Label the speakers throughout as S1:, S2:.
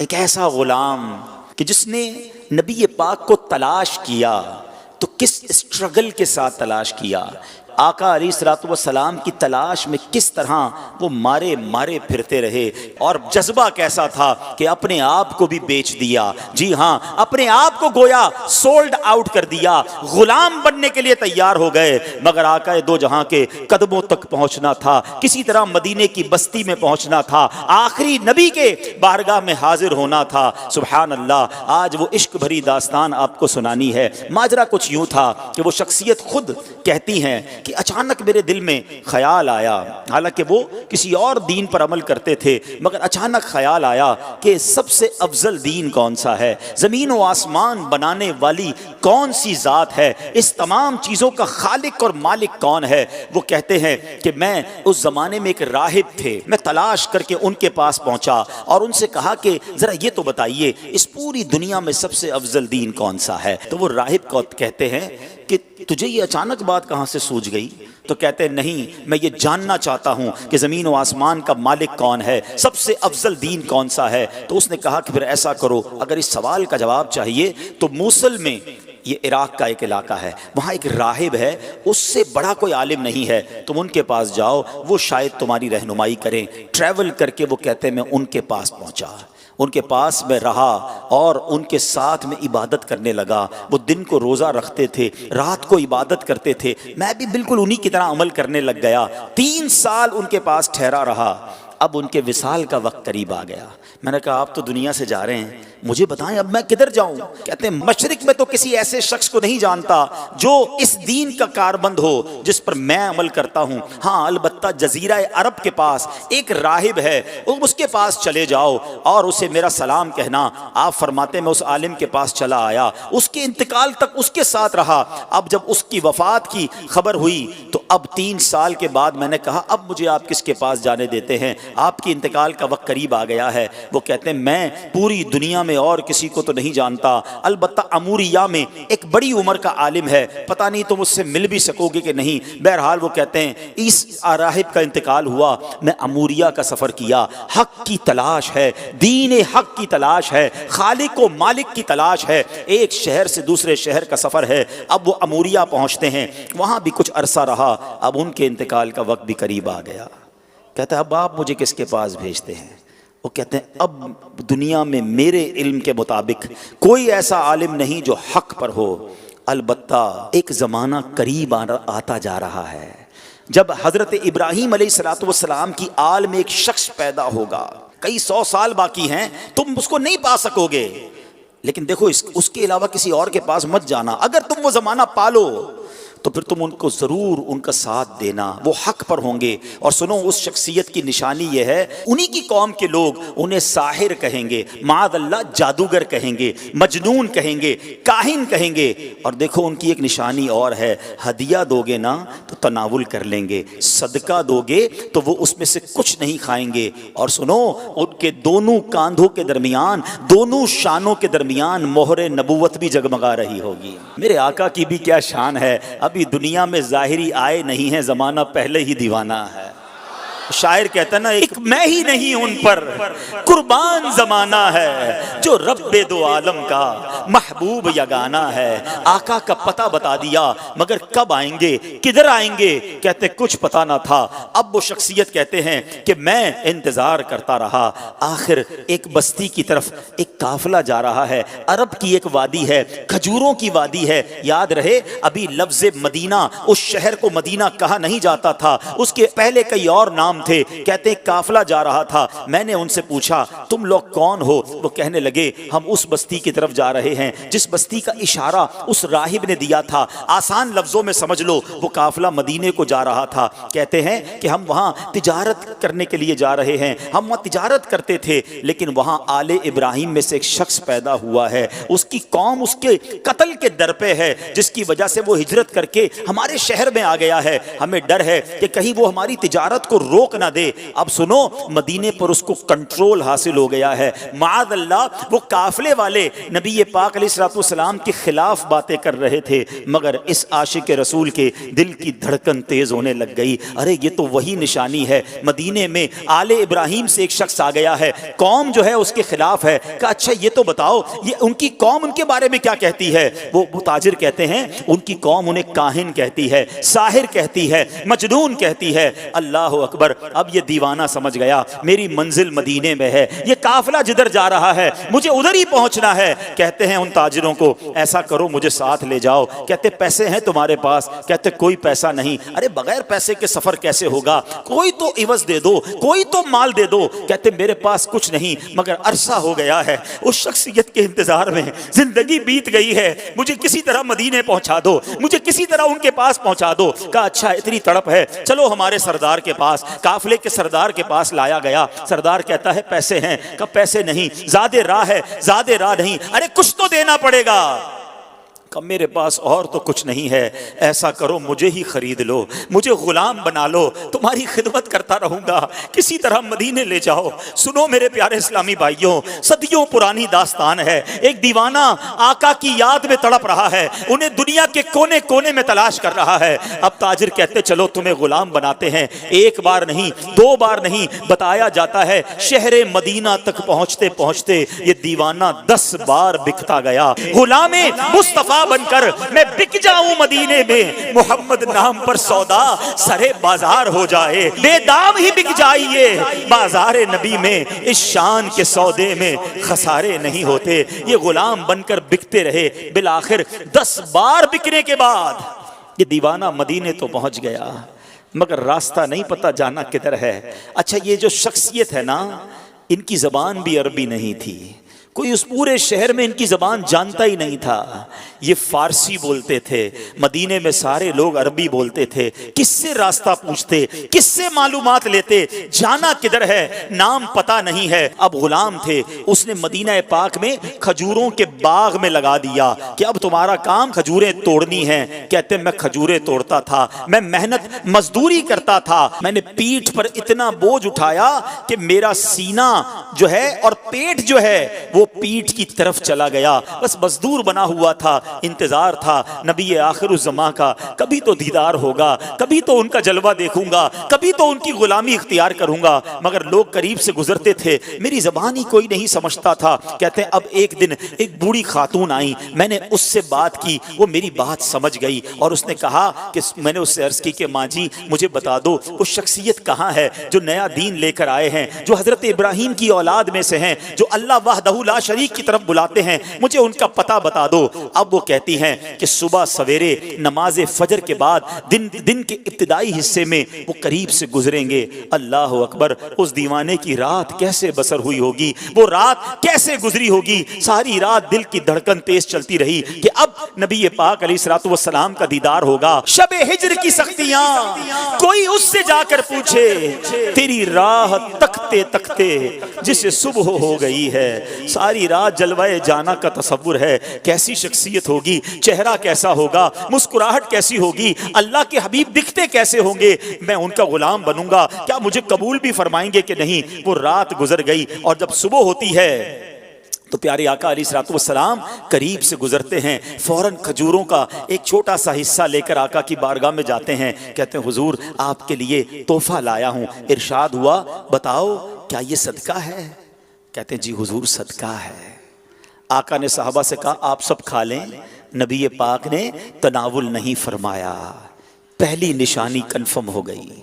S1: ایک ایسا غلام کہ جس نے نبی پاک کو تلاش کیا تو کس اسٹرگل کے ساتھ تلاش کیا، آقا علیہ الصلوۃ والسلام کی تلاش میں کس طرح وہ مارے مارے پھرتے رہے، اور جذبہ کیسا تھا کہ اپنے آپ کو بھی بیچ دیا، جی ہاں اپنے آپ کو گویا سولڈ آؤٹ کر دیا، غلام بننے کے لیے تیار ہو گئے، مگر آقا دو جہاں کے قدموں تک پہنچنا تھا، کسی طرح مدینے کی بستی میں پہنچنا تھا، آخری نبی کے بارگاہ میں حاضر ہونا تھا۔ سبحان اللہ، آج وہ عشق بھری داستان آپ کو سنانی ہے۔ ماجرا کچھ یوں تھا کہ وہ شخصیت خود کہتی ہیں کہ اچانک میرے دل میں خیال آیا، حالانکہ وہ کسی اور دین پر عمل کرتے تھے، مگر اچانک خیال آیا کہ سب سے افضل دین کون سا ہے، زمین و آسمان بنانے والی کون سی ذات ہے، اس تمام چیزوں کا خالق اور مالک کون ہے۔ وہ کہتے ہیں کہ میں اس زمانے میں ایک راہب تھے، میں تلاش کر کے ان کے پاس پہنچا اور ان سے کہا کہ ذرا یہ تو بتائیے اس پوری دنیا میں سب سے افضل دین کون سا ہے۔ تو وہ راہب کو کہتے ہیں کہ تجھے یہ اچانک بات کہاں سے سوجھ گئی؟ تو کہتے ہیں نہیں، میں یہ جاننا چاہتا ہوں کہ زمین و آسمان کا مالک کون ہے، سب سے افضل دین کون سا ہے۔ تو اس نے کہا کہ پھر ایسا کرو، اگر اس سوال کا جواب چاہیے تو موصل میں، یہ عراق کا ایک علاقہ ہے، وہاں ایک راہب ہے، اس سے بڑا کوئی عالم نہیں ہے، تم ان کے پاس جاؤ، وہ شاید تمہاری رہنمائی کریں۔ ٹریول کر کے وہ کہتے ہیں میں ان کے پاس پہنچا، ان کے پاس میں رہا اور ان کے ساتھ میں عبادت کرنے لگا۔ وہ دن کو روزہ رکھتے تھے، رات کو عبادت کرتے تھے، میں بھی بالکل انہی کی طرح عمل کرنے لگ گیا۔ 3 سال ان کے پاس ٹھہرا رہا۔ اب ان کے وصال کا وقت قریب آ گیا۔ میں نے کہا آپ تو دنیا سے جا رہے ہیں، مجھے بتائیں اب میں کدھر جاؤں؟ کہتے ہیں مشرق میں تو کسی ایسے شخص کو نہیں جانتا جو اس دین کا کاربند ہو جس پر میں عمل کرتا ہوں، ہاں البتہ جزیرہ عرب کے پاس ایک راہب ہے، اس کے پاس چلے جاؤ اور اسے میرا سلام کہنا۔ آپ فرماتے میں اس عالم کے پاس چلا آیا، اس کے انتقال تک اس کے ساتھ رہا۔ اب جب اس کی وفات کی خبر ہوئی تو اب 3 سال کے بعد میں نے کہا اب مجھے آپ کس کے پاس جانے دیتے ہیں، آپ کی انتقال کا وقت قریب آ گیا ہے۔ وہ کہتے ہیں میں پوری دنیا میں اور کسی کو تو نہیں جانتا، البتہ اموریہ میں ایک بڑی عمر کا عالم ہے، پتہ نہیں تم اس سے مل بھی سکو گے کہ نہیں۔ بہرحال وہ کہتے ہیں اس راہب کا انتقال ہوا، میں اموریہ کا سفر کیا، حق کی تلاش ہے، دین حق کی تلاش ہے، خالق و مالک کی تلاش ہے، ایک شہر سے دوسرے شہر کا سفر ہے۔ اب وہ اموریہ پہنچتے ہیں، وہاں بھی کچھ عرصہ رہا، اب ان کے انتقال کا وقت بھی قریب آ گیا۔ کہتا ہے اب آپ مجھے کس کے پاس بھیجتے ہیں؟ وہ کہتے ہیں اب دنیا میں میرے علم کے مطابق کوئی ایسا عالم نہیں جو حق پر ہو، البتہ ایک زمانہ قریب آتا جا رہا ہے جب حضرت ابراہیم علیہ السلام کی آل میں ایک شخص پیدا ہوگا، کئی 100 سال باقی ہیں، تم اس کو نہیں پا سکو گے، لیکن دیکھو اس کے علاوہ کسی اور کے پاس مت جانا، اگر تم وہ زمانہ پالو تو پھر تم ان کو ضرور ان کا ساتھ دینا، وہ حق پر ہوں گے۔ اور سنو اس شخصیت کی نشانی یہ ہے، انہی کی قوم کے لوگ انہیں ساحر کہیں گے، معاذ اللہ جادوگر کہیں گے، مجنون کہیں گے، کاہن کہیں گے، اور دیکھو ان کی ایک نشانی اور ہے، ہدیہ دو گے نا تو تناول کر لیں گے، صدقہ دو گے تو وہ اس میں سے کچھ نہیں کھائیں گے۔ اور سنو ان کے دونوں کاندھوں کے درمیان، دونوں شانوں کے درمیان مہر نبوت بھی جگمگا رہی ہوگی۔ میرے آقا کی بھی کیا شان ہے، ابھی دنیا میں ظاہری آئے نہیں ہیں، زمانہ پہلے ہی دیوانہ ہے۔ شاعر کہتا ہے نا ایک میں ہی نہیں ان پر قربان زمانہ ہے، جو رب دو عالم کا محبوب یگانہ ہے۔ آقا کا پتہ بتا دیا، مگر کب آئیں گے، کدھر آئیں گے، کہتے کچھ پتہ نہ تھا۔ اب وہ شخصیت کہتے ہیں کہ میں انتظار کرتا رہا، آخر ایک بستی کی طرف ایک قافلہ جا رہا ہے، عرب کی ایک وادی ہے، کھجوروں کی وادی ہے، یاد رہے ابھی لفظ مدینہ اس شہر کو مدینہ کہا نہیں جاتا تھا، اس کے پہلے کئی اور نام تھے۔ کہتے ہیں قافلہ جا رہا تھا، میں نے ان سے پوچھا تم لوگ کون ہو؟ وہ کہنے لگے ہم اس بستی کی طرف جا رہے ہیں جس بستی کا اشارہ اس راہب نے دیا تھا، آسان لفظوں میں سمجھ لو وہ قافلہ مدینے کو جا رہا تھا۔ کہتے ہیں کہ ہم وہاں تجارت کرنے کے لیے جا رہے ہیں، ہم وہاں تجارت کرتے تھے، لیکن وہاں آل ابراہیم میں سے ایک شخص پیدا ہوا ہے، اس کی قوم اس کے قتل کے در پہ ہے، جس کی وجہ سے وہ ہجرت کر کے ہمارے شہر میں آ گیا ہے، ہمیں ڈر ہے کہ کہیں وہ ہماری تجارت کو روک روک نہ دے۔ اب سنو، مدینے پر اس کو کنٹرول حاصل ہو گیا ہے۔ معاذ اللہ، وہ قافلے والے نبی پاک علیہ الصلوۃ والسلام کے خلاف باتیں کر رہے تھے، مگر اس عاشق رسول کے دل کی دھڑکن تیز ہونے لگ گئی۔ ارے یہ تو وہی نشانی ہے، مدینے میں آل ابراہیم سے ایک شخص آ گیا ہے، قوم جو ہے اس کے خلاف ہے۔ کہا اچھا یہ تو بتاؤ، یہ ان کی قوم ان کے بارے میں کیا کہتی ہے؟ وہ تاجر کہتے ہیں ان کی قوم انہیں کاہن کہتی ہے، ساحر کہتی ہے، مجنون کہتی ہے۔ اللہ اکبر، اب یہ دیوانہ سمجھ گیا میری منزل مدینے میں ہے، یہ قافلہ جدھر جا رہا ہے مجھے ادھر ہی پہنچنا ہے۔ کہتے ہیں ان تاجروں کو ایسا کرو مجھے ساتھ لے جاؤ۔ کہتے پیسے ہیں تمہارے پاس؟ کہتے کوئی پیسہ نہیں۔ ارے بغیر پیسے کے سفر کیسے ہوگا؟ کوئی تو عوض دے دو، کوئی تو مال دے دو۔ کہتے میرے پاس کچھ نہیں، مگر عرصہ ہو گیا ہے اس شخصیت کے انتظار میں، زندگی بیت گئی ہے، مجھے کسی طرح مدینے پہنچا دو، مجھے کسی طرح ان کے پاس پہنچا دو۔ کہا اچھا اتنی تڑپ ہے، چلو ہمارے سردار کے پاس۔ قافلے کے سردار کے پاس لایا گیا۔ سردار کہتا ہے پیسے ہیں؟ کہا پیسے نہیں، زیادہ راہ ہے، زیادہ راہ نہیں۔ ارے کچھ تو دینا پڑے گا۔ کہ میرے پاس اور تو کچھ نہیں ہے، ایسا کرو مجھے ہی خرید لو، مجھے غلام بنا لو، تمہاری خدمت کرتا رہوں گا، کسی طرح مدینے لے جاؤ۔ سنو میرے پیارے اسلامی بھائیوں، صدیوں پرانی داستان ہے۔ ایک دیوانہ آقا کی یاد میں تڑپ رہا ہے، انہیں دنیا کے کونے کونے میں تلاش کر رہا ہے۔ اب تاجر کہتے چلو تمہیں غلام بناتے ہیں۔ ایک بار نہیں، دو بار نہیں، بتایا جاتا ہے شہر مدینہ تک پہنچتے پہنچتے یہ دیوانہ 10 بار بکتا گیا۔ غلام مصطفیٰ بن کر میں بک جاؤں مدینے میں، محمد نام پر سودا سرے بازار ہو جائے، بے دام ہی بک جائیے بازار نبی میں، اس شان کے سودے میں خسارے نہیں ہوتے۔ یہ غلام بن کر بکتے رہے، بالآخر 10 بار بکنے کے بعد یہ دیوانہ مدینے تو پہنچ گیا، مگر راستہ نہیں پتا جانا کدھر ہے۔ اچھا یہ جو شخصیت ہے نا، ان کی زبان بھی عربی نہیں تھی، کوئی اس پورے شہر میں ان کی زبان جانتا ہی نہیں تھا۔ یہ فارسی بولتے تھے، مدینے میں سارے لوگ عربی بولتے تھے۔ کس سے راستہ پوچھتے، کس سے معلومات لیتے، جانا کدھر ہے، نام پتہ نہیں ہے۔ اب غلام تھے، اس نے مدینہ پاک میں کھجوروں کے باغ میں لگا دیا کہ اب تمہارا کام کھجوریں توڑنی ہیں۔ کہتے میں کھجوریں توڑتا تھا، میں محنت مزدوری کرتا تھا، میں نے پیٹھ پر اتنا بوجھ اٹھایا کہ میرا سینہ جو ہے اور پیٹ جو ہے وہ پیٹھ کی طرف چلا گیا۔ بس مزدور بنا ہوا تھا، انتظار تھا نبی آخر الزمان کا، کبھی تو دیدار ہوگا، کبھی تو ان کا جلوہ دیکھوں گا، کبھی تو ان کی غلامی اختیار کروں گا۔ مگر لوگ قریب سے گزرتے تھے، میری زبان ہی کوئی نہیں سمجھتا تھا۔ کہتے ہیں اب ایک دن ایک بوڑھی خاتون آئی، میں نے اس سے بات کی، وہ میری بات سمجھ گئی اور اس نے کہا کہ میں نے اس سے عرض کی کہ ماں جی مجھے بتا دو وہ شخصیت کہاں ہے جو نیا دین لے کر آئے ہیں، جو حضرت ابراہیم کی اولاد میں سے ہیں، جو اللہ وحدہ لا شریک کی طرف بلاتے ہیں، مجھے ان کا پتہ بتا دو۔ اب وہ کہتی ہیں کہ صبح سویرے نماز فجر کے بعد دن کے ابتدائی حصے میں وہ قریب سے گزریں گے۔ اللہ اکبر، اس دیوانے کی رات کیسے بسر ہوئی ہوگی، وہ رات کیسے گزری ہوگی۔ ساری رات دل کی دھڑکن تیز چلتی رہی کہ اب نبی پاک علیہ الصلوۃ والسلام کا دیدار ہوگا۔ شب ہجر کی سختیاں کوئی اس سے جا کر پوچھے، تیری راہ تکتے تکتے جسے صبح ہو گئی ہے۔ ساری رات جلوہ جانا کا تصور ہے، کیسی شخصیت ہوگی، چہرہ کیسا ہوگا، مسکراہٹ کیسی ہوگی، اللہ کے حبیب دکھتے کیسے ہوں گے، میں ان کا غلام بنوں گا، کیا مجھے قبول بھی فرمائیں گے کہ نہیں۔ وہ رات گزر گئی اور جب صبح ہوتی ہے تو پیارے آقا علیہ الصلوۃ والسلام قریب سے گزرتے ہیں، فوراً کھجوروں کا ایک چھوٹا سا حصہ لے کر آقا کی بارگاہ میں جاتے ہیں۔ کہتے ہیں حضور آپ کے لیے تحفہ لایا ہوں۔ ارشاد ہوا بتاؤ کیا یہ صدقہ ہے؟ کہتے ہیں جی حضور صدقہ ہے۔ آقا نے صحابہ سے کہا آپ سب کھا لیں، نبی پاک نے تناول نہیں فرمایا۔ پہلی نشانی کنفرم ہو گئی۔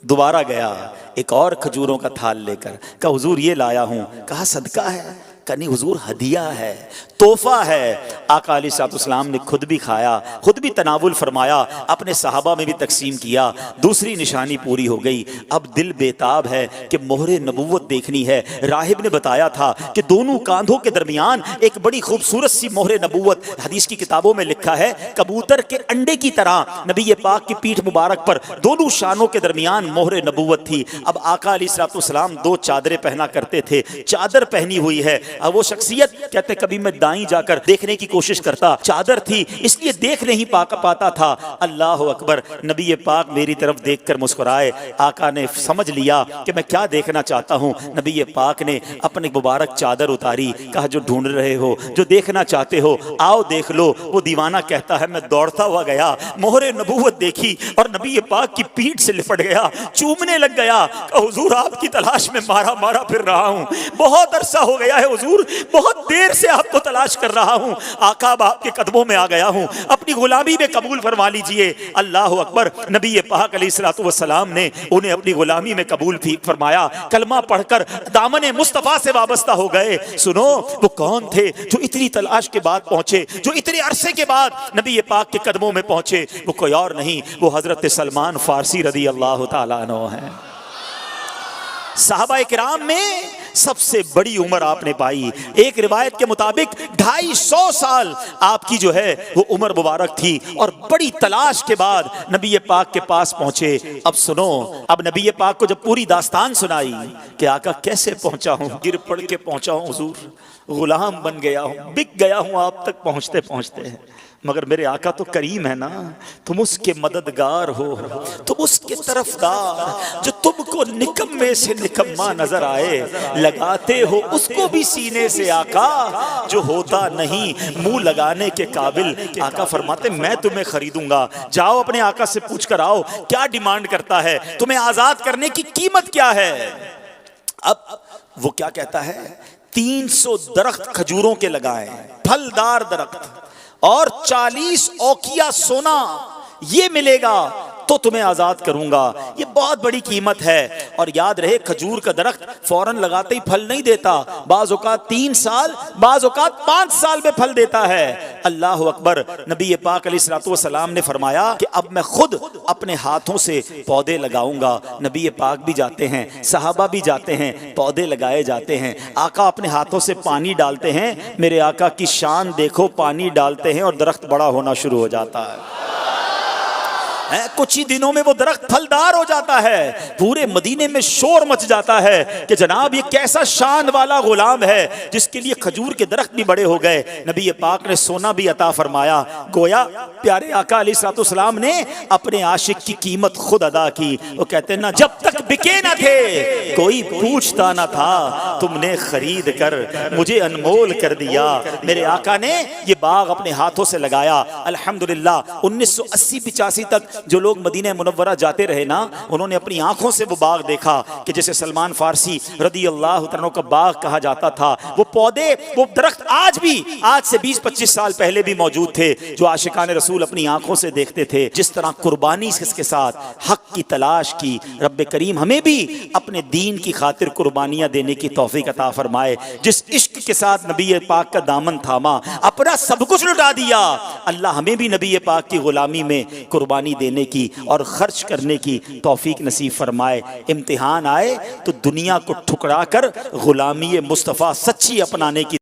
S1: دوبارہ گیا ایک اور کھجوروں کا تھال لے کر، کہا حضور یہ لایا ہوں۔ کہا صدقہ ہے؟ کہا نہیں حضور ہدیہ ہے، تحفہ ہے۔ آقا علیہ الصلوۃ والسلام نے خود بھی کھایا، خود بھی تناول فرمایا، اپنے صحابہ میں بھی تقسیم کیا۔ دوسری نشانی پوری ہو گئی۔ اب دل بیتاب ہے کہ مہر نبوت دیکھنی ہے۔ راہب نے بتایا تھا کہ دونوں کاندھوں کے درمیان ایک بڑی خوبصورت سی مہر نبوت، حدیث کی کتابوں میں لکھا ہے کبوتر کے انڈے کی طرح نبی پاک کی پیٹھ مبارک پر دونوں شانوں کے درمیان مہر نبوت تھی۔ اب آقا علیہ الصلوۃ والسلام 2 چادریں پہنا کرتے تھے، چادر پہنی ہوئی ہے، اور وہ شخصیت کہتے کبھی میں دائیں جا کر دیکھنے کی کوشش کرتا، چادر تھی اس لیے دیکھ نہیں پاتا تھا۔ اللہ اکبر، نبی پاک میری طرف دیکھ کر مسکرائے۔ آقا نے سمجھ لیا کہ میں کیا دیکھنا چاہتا ہوں، نبی پاک نے اپنی مبارک چادر اتاری، کہا جو ڈھونڈ رہے ہو، جو دیکھنا چاہتے ہو آؤ دیکھ لو۔ وہ دیوانہ کہتا ہے میں دوڑتا ہوا گیا، مہر نبوت دیکھی اور نبی پاک کی پیٹھ سے لپٹ گیا، چومنے لگ گیا کہ حضور آپ کی تلاش میں مارا پھر رہا ہوں، بہت عرصہ ہو گیا ہے حضور، بہت دیر سے آپ کو تلاش کر رہا ہوں، آقا اب آپ کے قدموں میں آ گیا ہوں، اپنی غلامی میں قبول فرما لیجئے۔ اللہ اکبر، نبی پاک علیہ الصلوۃ والسلام نے انہیں اپنی غلامی میں قبول فرمایا، کلمہ پڑھ کر دامن مصطفیٰ سے وابستہ ہو گئے۔ سنو وہ کون تھے جو اتنی تلاش کے بعد پہنچے، جو اتنے عرصے کے بعد نبی پاک کے قدموں میں پہنچے؟ وہ کوئی اور نہیں، وہ حضرت سلمان فارسی رضی اللہ تعالیٰ عنہ ہیں۔ صحابہ کرام میں سب سے بڑی عمر آپ نے پائی، ایک روایت کے مطابق 250 سال آپ کی جو ہے وہ عمر مبارک تھی، اور بڑی تلاش کے بعد نبی پاک کے پاس پہنچے۔ اب سنو، اب نبی پاک کو جب پوری داستان سنائی کہ آقا کیسے پہنچا ہوں، گر پڑ کے پہنچا ہوں حضور، غلام بن گیا ہوں، بک گیا ہوں آپ تک پہنچتے پہنچتے، مگر میرے آقا تو کریم ہے نا، تم اس کے مددگار ہو، تم اس کے طرفدار، جو تم کو نکمے سے نکما نظر آئے، لگاتے ہو اس کو بھی سینے سے آقا، جو ہوتا نہیں منہ لگانے کے قابل۔ آقا فرماتے میں تمہیں خریدوں گا، جاؤ اپنے آقا سے پوچھ کر آؤ کیا ڈیمانڈ کرتا ہے، تمہیں آزاد کرنے کی قیمت کیا ہے۔ اب وہ کیا کہتا ہے، 300 درخت کھجوروں کے لگائیں، پھلدار درخت، اور 40 اوقیہ سونا، یہ ملے گا تو تمہیں آزاد کروں گا۔ یہ بہت بڑی قیمت ہے، اور یاد رہے کھجور کا درخت فوراً لگاتے ہی پھل نہیں دیتا، بعض اوقات 3 سال، بعض اوقات 5 سال میں پھل دیتا ہے۔ اللہ اکبر، نبی پاک علیہ الصلوۃ والسلام نے فرمایا کہ اب میں خود اپنے ہاتھوں سے پودے لگاؤں گا۔ نبی پاک بھی جاتے ہیں، صحابہ بھی جاتے ہیں، پودے لگائے جاتے ہیں، آقا اپنے ہاتھوں سے پانی ڈالتے ہیں، میرے آقا کی شان دیکھو، پانی ڈالتے ہیں اور درخت بڑا ہونا شروع ہو جاتا ہے۔ کچھ ہی دنوں میں وہ درخت پھلدار ہو جاتا ہے، پورے مدینے میں شور مچ جاتا ہے کہ جناب یہ کیسا شان والا غلام ہے جس کے لیے کھجور کے درخت بھی بڑے ہو گئے۔ نبی پاک نے سونا بھی عطا فرمایا، گویا پیارے آقا علیہ الصلوۃ والسلام نے اپنے عاشق کی قیمت خود ادا کی۔ وہ کہتے ہیں نا جب تک بکے نہ تھے کوئی پوچھتا نہ تھا، تم نے خرید کر مجھے انمول کر دیا۔ میرے آقا نے یہ باغ اپنے ہاتھوں سے لگایا، الحمدللہ 1980-85 تک جو لوگ مدینہ منورہ جاتے رہے نا، انہوں نے اپنی آنکھوں سے وہ باغ دیکھا کہ جسے سلمان فارسی رضی اللہ عنہ کا باغ کہا جاتا تھا۔ وہ پودے، وہ درخت آج بھی، آج سے 20-25 سال پہلے بھی موجود تھے، جو عاشقان رسول اپنی آنکھوں سے دیکھتے تھے۔ جس طرح قربانی کے ساتھ حق کی تلاش کی، رب کریم ہمیں بھی اپنے دین کی خاطر قربانیاں دینے کی توفیق عطا فرمائے۔ جس عشق کے ساتھ نبی پاک کا دامن تھاما، اپنا سب کچھ لٹا دیا، اللہ ہمیں بھی نبی پاک کی غلامی میں قربانی دینے کی اور خرچ کرنے کی توفیق نصیب فرمائے۔ امتحان آئے تو دنیا کو ٹھکرا کر غلامی مصطفیٰ سچی اپنانے کی